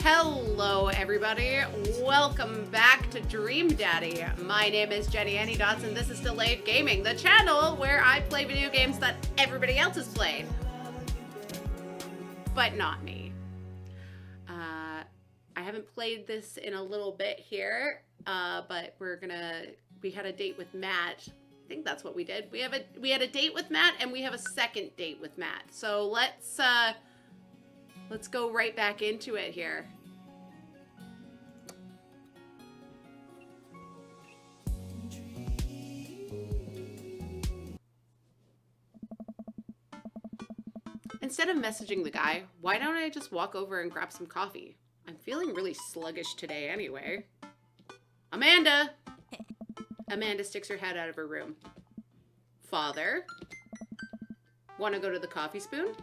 Hello, everybody. Welcome back to Dream Daddy. My name is Jenny Annie Dotson. This is Delayed Gaming, the channel where I play video games that everybody else has played, but not me. I haven't played this in a little bit here, but we had a date with Matt. I think that's what we did. We had a date with Matt, and we have a second date with Matt. So let's go right back into it here. Instead of messaging the guy, why don't I just walk over and grab some coffee? I'm feeling really sluggish today anyway. Amanda! Amanda sticks her head out of her room. Father? Want to go to the coffee spoon?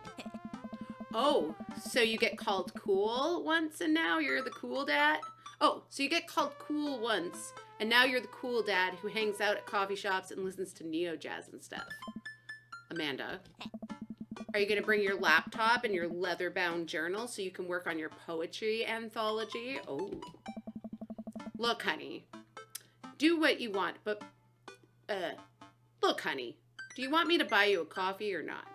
Oh, so you get called cool once and now you're the cool dad? Oh, so you get called cool once and now you're the cool dad who hangs out at coffee shops and listens to neo jazz and stuff. Amanda, are you going to bring your laptop and your leather-bound journal so you can work on your poetry anthology? Oh. Look, honey, do what you want, but, look, honey, do you want me to buy you a coffee or not?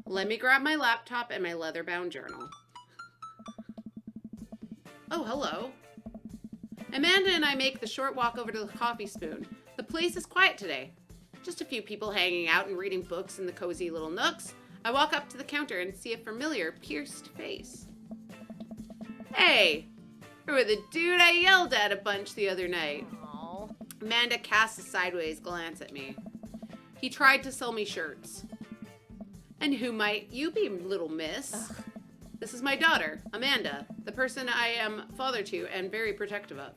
Let me grab my laptop and my leather-bound journal. Oh, hello. Amanda and I make the short walk over to the coffee spoon. The place is quiet today. Just a few people hanging out and reading books in the cozy little nooks. I walk up to the counter and see a familiar, pierced face. Hey, you were the dude I yelled at a bunch the other night. Aww. Amanda casts a sideways glance at me. He tried to sell me shirts. And who might you be, little miss? Ugh. This is my daughter, Amanda, the person I am father to and very protective of.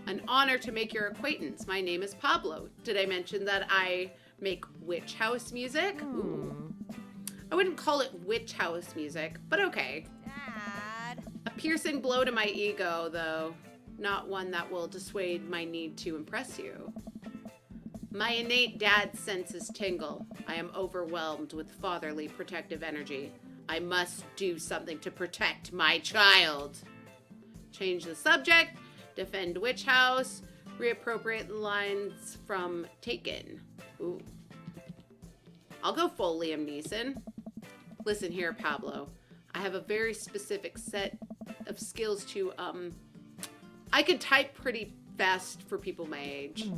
An honor to make your acquaintance. My name is Pablo. Did I mention that I make witch house music? Ooh. I wouldn't call it witch house music, but okay. Dad. A piercing blow to my ego, though. Not one that will dissuade my need to impress you. My innate dad senses tingle. I am overwhelmed with fatherly protective energy. I must do something to protect my child. Change the subject. Defend witch house. Reappropriate lines from Taken. Ooh. I'll go full Liam Neeson. Listen here, Pablo. I have a very specific set of skills to, I could type pretty fast for people my age.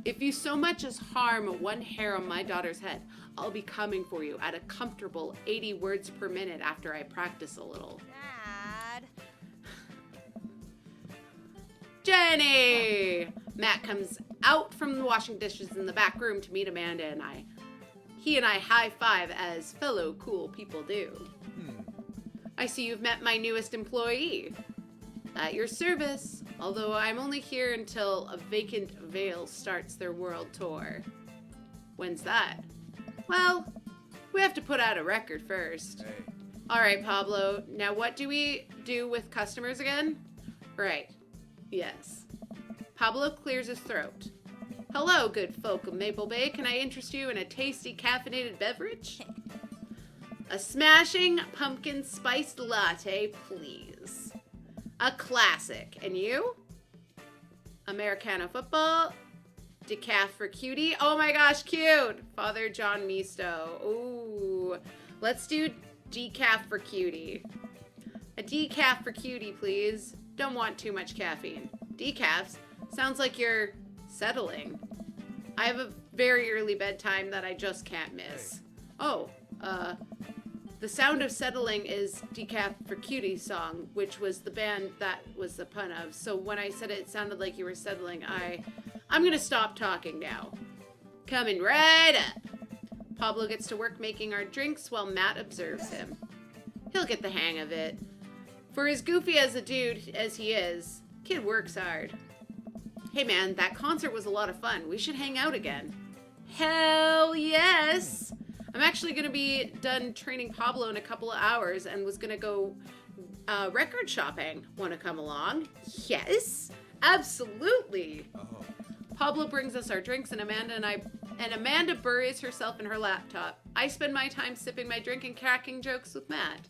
If you so much as harm one hair on my daughter's head, I'll be coming for you at a comfortable 80 words per minute after I practice a little. Dad. Jenny! Matt comes out from the washing dishes in the back room to meet Amanda and I. He and I high-five as fellow cool people do. I see you've met my newest employee. At your service, although I'm only here until A Vacant Veil starts their world tour. When's that? Well, we have to put out a record first. Hey. All right, Pablo. Now what do we do with customers again? Right. Yes. Pablo clears his throat. Hello, good folk of Maple Bay. Can I interest you in a tasty caffeinated beverage? A smashing pumpkin spiced latte, please. A classic. And you? Americano football. Decaf for cutie. Oh my gosh, cute. Father John Misto. Ooh. Let's do decaf for cutie. A decaf for cutie, please. Don't want too much caffeine. Decafs? Sounds like you're settling. I have a very early bedtime that I just can't miss. Oh, The Sound of Settling is Decaf for Cutie song, which was the band that was the pun of. So when I said it sounded like you were settling, I'm gonna stop talking now. Coming right up. Pablo gets to work making our drinks while Matt observes him. He'll get the hang of it. For as goofy as a dude as he is, kid works hard. Hey man, that concert was a lot of fun. We should hang out again. Hell yes! I'm actually going to be done training Pablo in a couple of hours and was going to go record shopping. Want to come along? Yes, absolutely. Oh. Pablo brings us our drinks and Amanda and I And Amanda buries herself in her laptop. I spend my time sipping my drink and cracking jokes with Matt.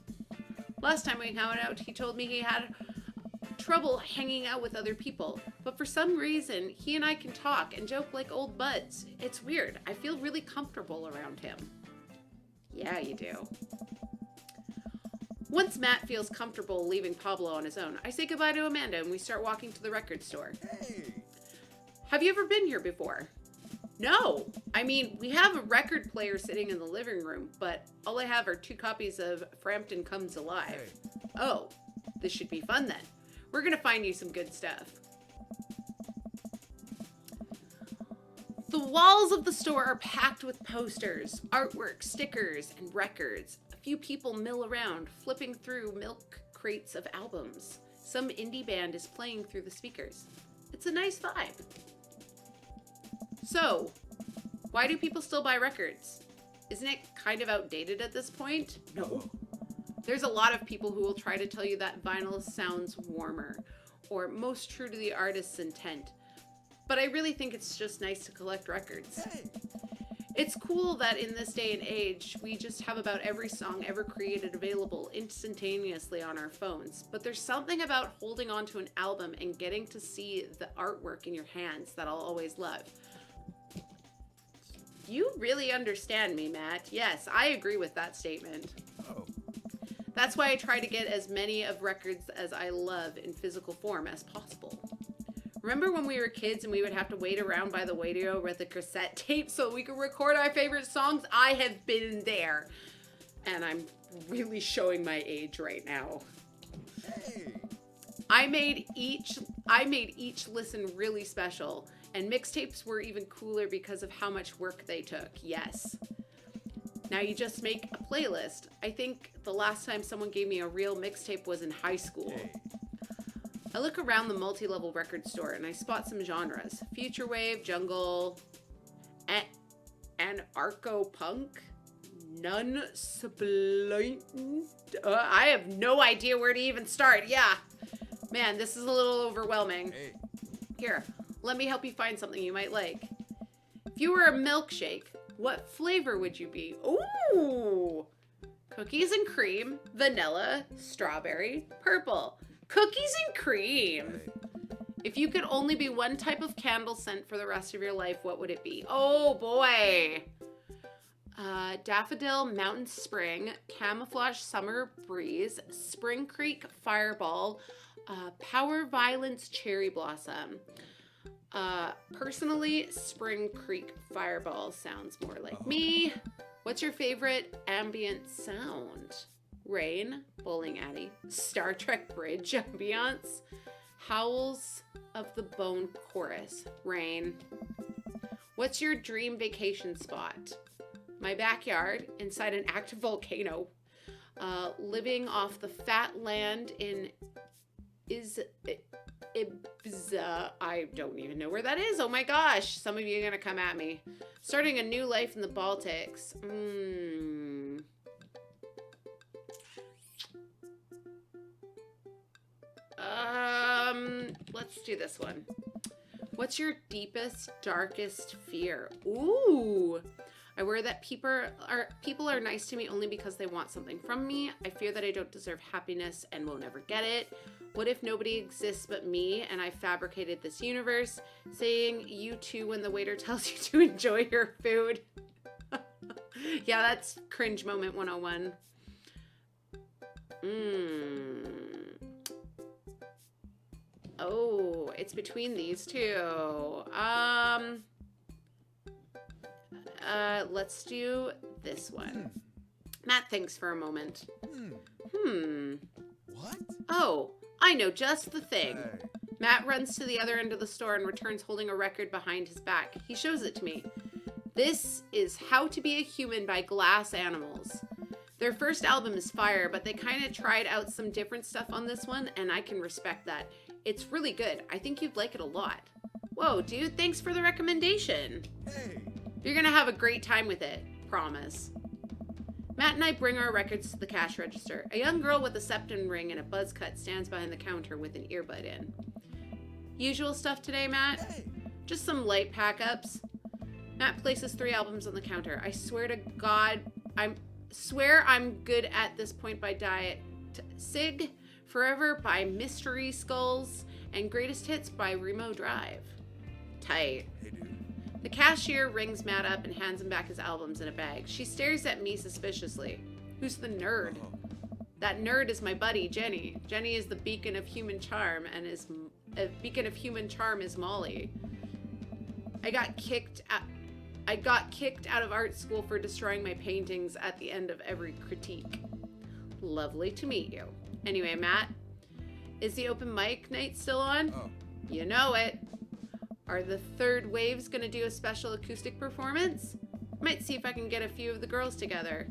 Last time we hung out, he told me he had trouble hanging out with other people. But for some reason, he and I can talk and joke like old buds. It's weird. I feel really comfortable around him. Yeah, you do. Once Matt feels comfortable leaving Pablo on his own, I say goodbye to Amanda and we start walking to the record store. Hey. Have you ever been here before? No. I mean, we have a record player sitting in the living room, but all I have are 2 copies of Frampton Comes Alive. Hey. Oh, this should be fun then. We're gonna find you some good stuff. The walls of the store are packed with posters, artwork, stickers, and records. A few people mill around, flipping through milk crates of albums. Some indie band is playing through the speakers. It's a nice vibe. So, why do people still buy records? Isn't it kind of outdated at this point? No. There's a lot of people who will try to tell you that vinyl sounds warmer or most true to the artist's intent. But I really think it's just nice to collect records. Hey. It's cool that in this day and age, we just have about every song ever created available instantaneously on our phones. But there's something about holding onto an album and getting to see the artwork in your hands that I'll always love. You really understand me, Matt. Yes, I agree with that statement. Oh. That's why I try to get as many of records as I love in physical form as possible. Remember when we were kids and we would have to wait around by the radio with a cassette tape so we could record our favorite songs? I have been there. And I'm really showing my age right now. Hey. I made each listen really special, and mixtapes were even cooler because of how much work they took. Yes. Now you just make a playlist. I think the last time someone gave me a real mixtape was in high school. Hey. I look around the multi-level record store and I spot some genres. Future wave, jungle, anarcho-punk, non-splint. I have no idea where to even start. Yeah. Man, this is a little overwhelming. Hey. Here, let me help you find something you might like. If you were a milkshake, what flavor would you be? Ooh! Cookies and cream, vanilla, strawberry, purple. Cookies and cream. Hey. If you could only be one type of candle scent for the rest of your life, what would it be? Oh boy. Daffodil Mountain Spring, Camouflage Summer Breeze, Spring Creek Fireball, Power Violence Cherry Blossom. Personally, Spring Creek Fireball sounds more like me. What's your favorite ambient sound? Rain, Bowling Alley, Star Trek Bridge ambiance, Howls of the Bone Chorus, Rain. What's your dream vacation spot? My backyard, inside an active volcano, living off the fat land in Ibiza. I don't even know where that is. Oh my gosh, some of you are gonna come at me. Starting a new life in the Baltics. Let's do this one. What's your deepest, darkest fear? Ooh. I worry that people are nice to me only because they want something from me. I fear that I don't deserve happiness and will never get it. What if nobody exists but me and I fabricated this universe? Saying you too when the waiter tells you to enjoy your food. Yeah, that's cringe moment 101. Oh, it's between these two. Let's do this one. Matt thinks for a moment. What? Oh, I know just the thing. Hey. Matt runs to the other end of the store and returns holding a record behind his back. He shows it to me. This is How to Be a Human by Glass Animals. Their first album is fire, but they kind of tried out some different stuff on this one, and I can respect that. It's really good. I think you'd like it a lot. Whoa, dude, thanks for the recommendation. Hey. You're gonna have a great time with it. Promise. Matt and I bring our records to the cash register. A young girl with a septum ring and a buzz cut stands behind the counter with an earbud in. Usual stuff today, Matt? Hey. Just some light pack-ups. Matt places 3 albums on the counter. I swear to God, I'm good at this point by Diet Sig, Forever by Mystery Skulls, and Greatest Hits by Remo Drive. Tight. Hey, dude. The cashier rings Matt up and hands him back his albums in a bag. She stares at me suspiciously. Who's the nerd? Oh. That nerd is my buddy, Jenny. Jenny is the beacon of human charm, and a beacon of human charm is Molly. I got kicked out of art school for destroying my paintings at the end of every critique. Lovely to meet you. Anyway, Matt, is the open mic night still on? Oh. You know it. Are the Third Waves gonna do a special acoustic performance? Might see if I can get a few of the girls together.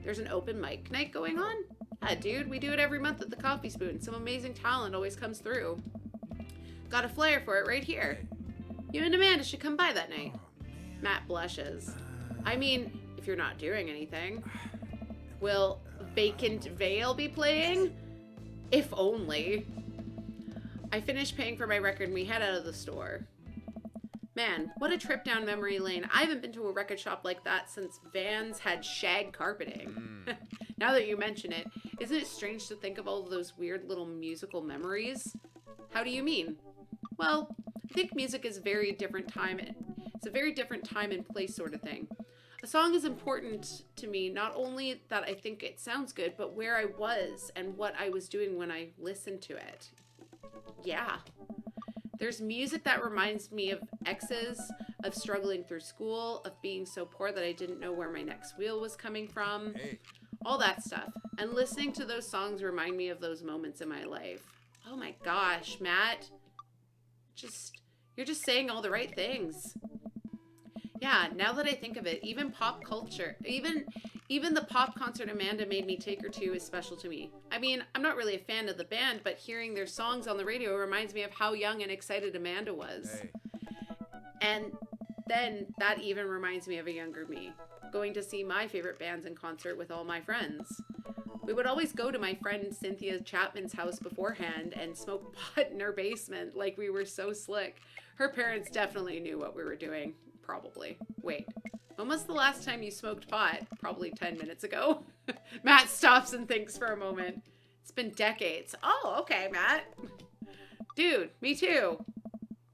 There's an open mic night going on? Yeah, dude, we do it every month at the Coffee Spoon. Some amazing talent always comes through. Got a flyer for it right here. You and Amanda should come by that night. Oh, man. Matt blushes. I mean, if you're not doing anything. Will Vacant Veil be playing? If only. I finish paying for my record and we head out of the store. Man, what a trip down memory lane. I haven't been to a record shop like that since Vans had shag carpeting. Now that you mention it, isn't it strange to think of all of those weird little musical memories? How do you mean? Well, I think music is very different time. It's a very different time and place sort of thing. A song is important to me, not only that I think it sounds good, but where I was and what I was doing when I listened to it. Yeah. There's music that reminds me of exes, of struggling through school, of being so poor that I didn't know where my next wheel was coming from. Hey. All that stuff. And listening to those songs remind me of those moments in my life. Oh my gosh, Matt. You're just saying all the right things. Yeah, now that I think of it, even pop culture, even the pop concert Amanda made me take her to is special to me. I mean, I'm not really a fan of the band, but hearing their songs on the radio reminds me of how young and excited Amanda was. Hey. And then that even reminds me of a younger me, going to see my favorite bands in concert with all my friends. We would always go to my friend Cynthia Chapman's house beforehand and smoke pot in her basement like we were so slick. Her parents definitely knew what we were doing. Probably. Wait, when was the last time you smoked pot? Probably 10 minutes ago. Matt stops and thinks for a moment. It's been decades. Oh, okay, Matt. Dude, me too.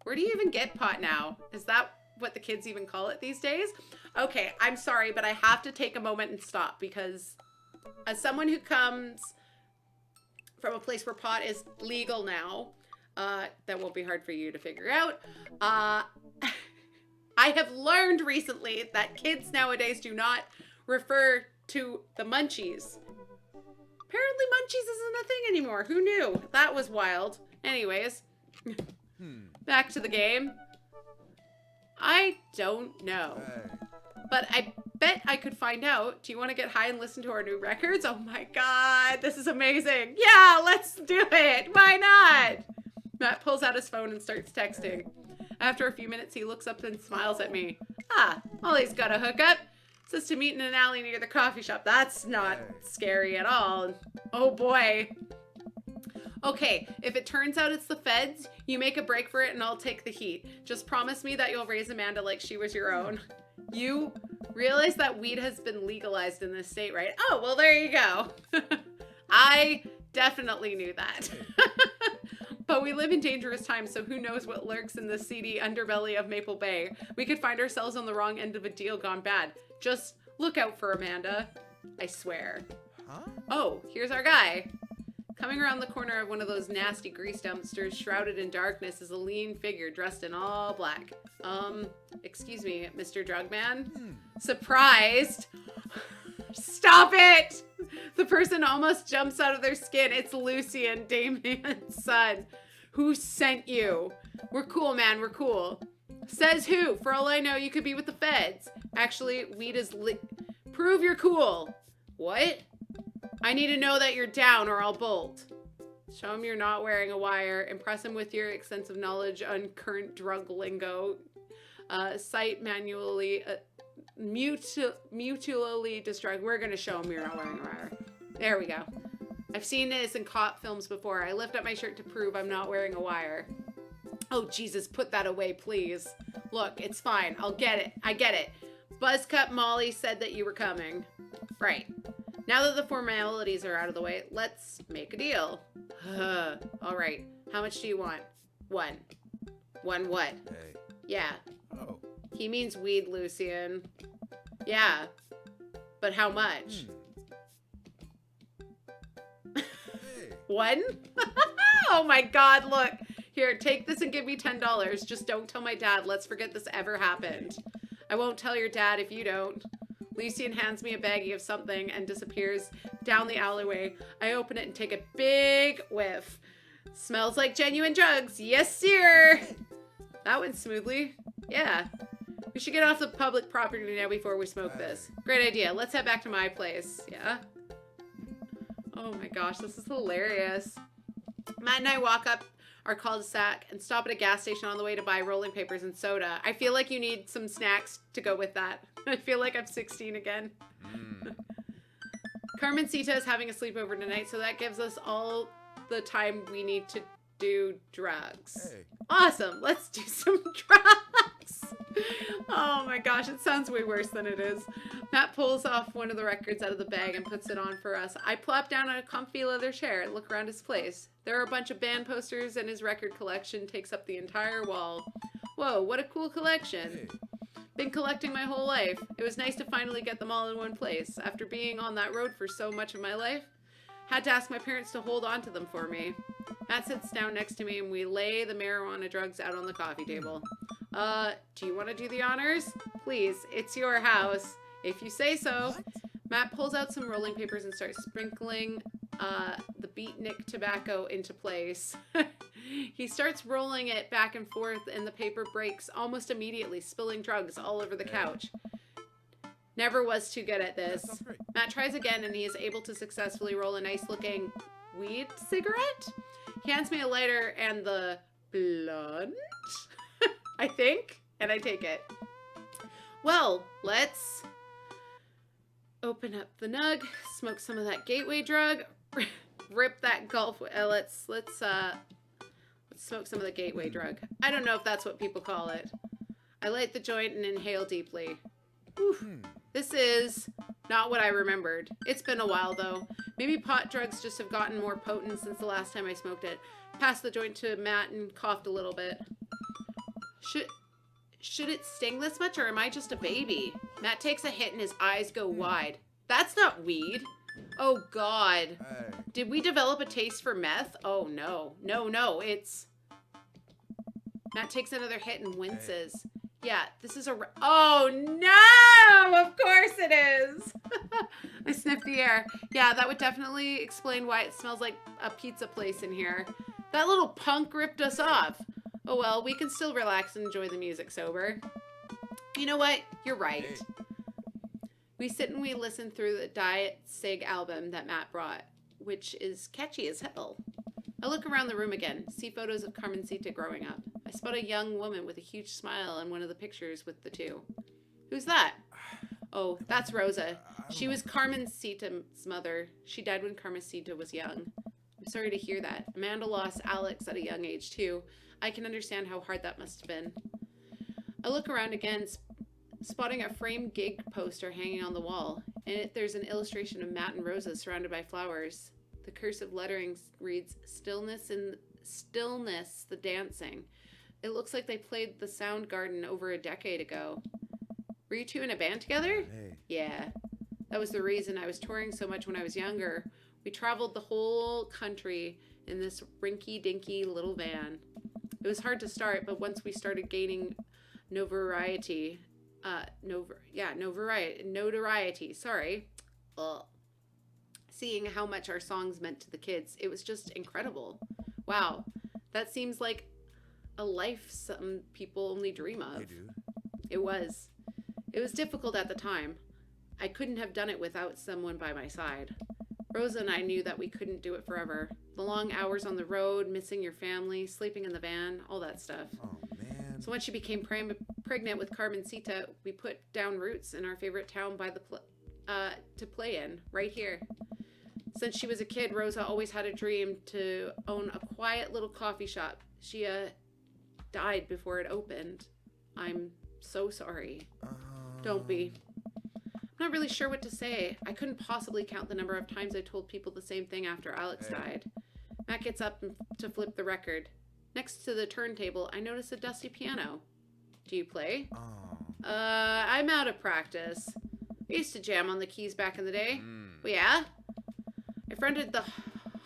Where do you even get pot now? Is that what the kids even call it these days? Okay, I'm sorry, but I have to take a moment and stop because as someone who comes from a place where pot is legal now, that won't be hard for you to figure out. I have learned recently that kids nowadays do not refer to the munchies. Apparently munchies isn't a thing anymore. Who knew? That was wild. Anyways, back to the game. I don't know. Hey. But I bet I could find out. Do you want to get high and listen to our new records? Oh my god, this is amazing. Yeah, let's do it. Why not? Matt pulls out his phone and starts texting. After a few minutes, he looks up and smiles at me. Ah, Molly's got a hookup. Says to meet in an alley near the coffee shop. That's not scary at all. Oh boy. Okay, if it turns out it's the feds, you make a break for it and I'll take the heat. Just promise me that you'll raise Amanda like she was your own. You realize that weed has been legalized in this state, right? Oh, well, there you go. I definitely knew that. But we live in dangerous times, so who knows what lurks in the seedy underbelly of Maple Bay. We could find ourselves on the wrong end of a deal gone bad. Just look out for Amanda. I swear. Huh? Oh, here's our guy. Coming around the corner of one of those nasty grease dumpsters shrouded in darkness is a lean figure dressed in all black. Excuse me, Mr. Drugman? Surprised. Stop it! The person almost jumps out of their skin. It's Lucian, Damien's son. Who sent you? We're cool, man. We're cool. Says who? For all I know, you could be with the feds. Actually, weed is Prove you're cool. What? I need to know that you're down or I'll bolt. Show him you're not wearing a wire. Impress him with your extensive knowledge on current drug lingo. Cite manually... mutually distract. We're gonna show him you're not wearing a wire. There we go. I've seen this in cop films before. I lift up my shirt to prove I'm not wearing a wire. Oh, Jesus, put that away, please. Look, it's fine. I'll get it. I get it. Buzzcut Molly said that you were coming. Right. Now that the formalities are out of the way, let's make a deal. All right. How much do you want? One. One what? Hey. Yeah. Oh. He means weed, Lucian. Yeah. But how much? Hey. One? Oh my God, look. Here, take this and give me $10. Just don't tell my dad. Let's forget this ever happened. I won't tell your dad if you don't. Lucian hands me a baggie of something and disappears down the alleyway. I open it and take a big whiff. Smells like genuine drugs. Yes, sir. That went smoothly. Yeah. We should get off the public property now before we smoke this. Great idea. Let's head back to my place. Yeah? Oh my gosh, this is hilarious. Matt and I walk up our cul-de-sac and stop at a gas station on the way to buy rolling papers and soda. I feel like you need some snacks to go with that. I feel like I'm 16 again. Carmencita is having a sleepover tonight, so that gives us all the time we need to do drugs. Hey. Awesome. Let's do some drugs. Oh my gosh, it sounds way worse than it is. Matt pulls off one of the records out of the bag and puts it on for us. I plop down on a comfy leather chair and look around his place. There are a bunch of band posters and his record collection takes up the entire wall. Whoa, what a cool collection. Hey. Been collecting my whole life. It was nice to finally get them all in one place. After being on that road for so much of my life, had to ask my parents to hold on to them for me. Matt sits down next to me and we lay the marijuana drugs out on the coffee table. Do you want to do the honors? Please, it's your house. If you say so. What? Matt pulls out some rolling papers and starts sprinkling the beatnik tobacco into place. He starts rolling it back and forth and the paper breaks almost immediately, spilling drugs all over the couch. Never was too good at That this. sounds great. Matt tries again and he is able to successfully roll a nice looking weed cigarette. He hands me a lighter and the blunt, I think, and I take it. Well, let's open up the nug, smoke some of that gateway drug, rip that golf. Let's smoke some of the gateway drug. I don't know if that's what people call it. I light the joint and inhale deeply. Whew. This is not what I remembered. It's been a while though. Maybe pot drugs just have gotten more potent since the last time I smoked it. Passed the joint to Matt and coughed a little bit. Should it sting this much or am I just a baby? Matt takes a hit and his eyes go wide. That's not weed. Oh God. Hey. Did we develop a taste for meth? Oh no. No, it's... Matt takes another hit and winces. Yeah, this is a... Oh no! Of course it is! I sniffed the air. Yeah, that would definitely explain why it smells like a pizza place in here. That little punk ripped us off. Oh well, we can still relax and enjoy the music sober. You know what? You're right. Hey. We sit and we listen through the Diet Sig album that Matt brought, which is catchy as hell. I look around the room again, see photos of Carmencita growing up. I spot a young woman with a huge smile on one of the pictures with the two. Who's that? Oh, that's Rosa. She was Carmencita's mother. She died when Carmencita was young. I'm sorry to hear that. Amanda lost Alex at a young age too. I can understand how hard that must have been. I look around again, spotting a framed gig poster hanging on the wall. In it, there's an illustration of Matt and Rosa surrounded by flowers. The cursive lettering reads, "Stillness in stillness, the dancing." It looks like they played the Soundgarden over a decade ago. Were you two in a band together? Hey. Yeah. That was the reason I was touring so much when I was younger. We traveled the whole country in this rinky-dinky little van. It was hard to start, but once we started gaining notoriety, sorry. Seeing how much our songs meant to the kids, it was just incredible. Wow, that seems like a life some people only dream of. Hey, dude. It was. It was difficult at the time. I couldn't have done it without someone by my side. Rosa and I knew that we couldn't do it forever. The long hours on the road, missing your family, sleeping in the van, all that stuff. Oh, man. So once she became pregnant with Carmencita, we put down roots in our favorite town by the to play in, right here. Since she was a kid, Rosa always had a dream to own a quiet little coffee shop. She died before it opened. I'm so sorry. Don't be. I'm not really sure what to say. I couldn't possibly count the number of times I told people the same thing after Alex died. Matt gets up to flip the record. Next to the turntable, I notice a dusty piano. Do you play? I'm out of practice. I used to jam on the keys back in the day. Well, yeah? I fronted the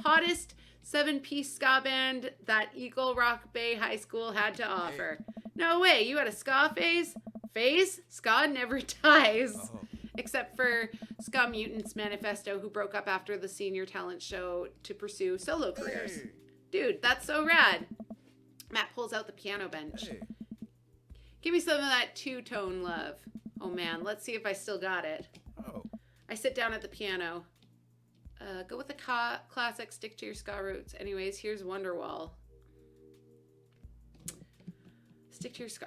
hottest 7-piece ska band that Eagle Rock Bay High School had to offer. No way, you had a ska phase? Phase? Ska never dies. Except for Ska Mutants Manifesto, who broke up after the senior talent show to pursue solo careers. Dude, that's so rad. Matt pulls out the piano bench. Give me some of that two-tone love. Oh man, let's see if I still got it. I sit down at the piano. Go with the classic, stick to your ska roots. Anyways, here's Wonderwall. Stick to your ska.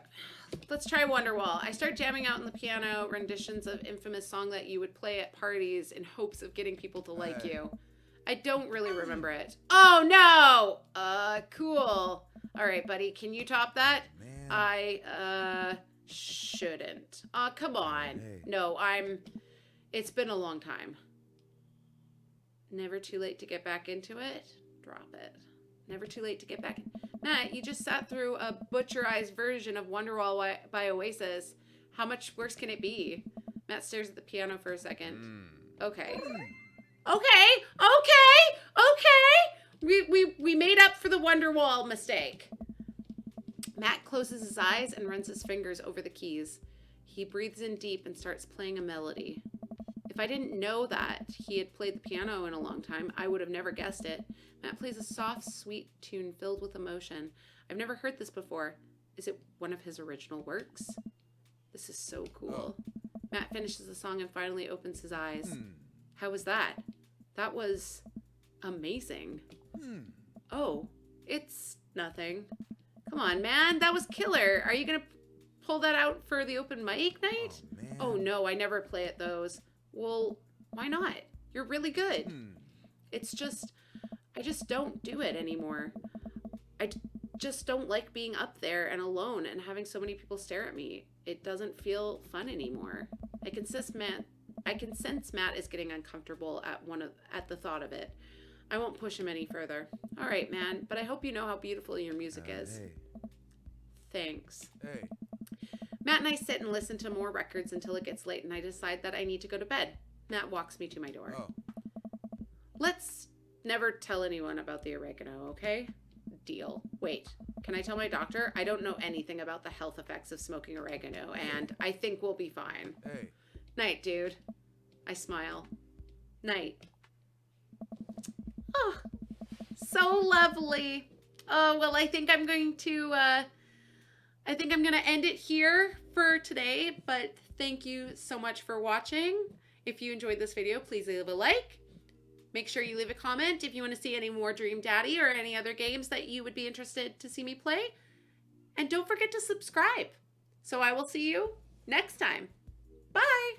Let's try Wonderwall. I start jamming out on the piano renditions of infamous song that you would play at parties in hopes of getting people to like you. I don't really remember it. Oh no! Cool. All right, buddy, can you top that? Man. I shouldn't. Come on. Hey. No, it's been a long time. Never too late to get back into it. Drop it. Never too late to get back. Matt, you just sat through a butcherized version of Wonderwall by Oasis. How much worse can it be? Matt stares at the piano for a second. Okay. We made up for the Wonderwall mistake. Matt closes his eyes and runs his fingers over the keys. He breathes in deep and starts playing a melody. If I didn't know that he had played the piano in a long time, I would have never guessed it. Matt plays a soft, sweet tune filled with emotion. I've never heard this before. Is it one of his original works? This is so cool. Matt finishes the song and finally opens his eyes. How was that? That was amazing. Oh, it's nothing. Come on, man. That was killer. Are you going to pull that out for the open mic night? Oh, no. I never play at those. Well, why not? You're really good. It's just, I just don't do it anymore. Just don't like being up there and alone and having so many people stare at me. It doesn't feel fun anymore. I can sense Matt is getting uncomfortable at the thought of it. I won't push him any further. All right, man, but I hope you know how beautiful your music is. Thanks. Matt and I sit and listen to more records until it gets late and I decide that I need to go to bed. Matt walks me to my door. Let's never tell anyone about the oregano, okay? Deal. Wait, can I tell my doctor? I don't know anything about the health effects of smoking oregano, and I think we'll be fine. Night, dude. I smile. Night. Oh, so lovely. Oh, well, I think I'm going to end it here for today, but thank you so much for watching. If you enjoyed this video, please leave a like. Make sure you leave a comment if you want to see any more Dream Daddy or any other games that you would be interested to see me play. And don't forget to subscribe. So I will see you next time. Bye!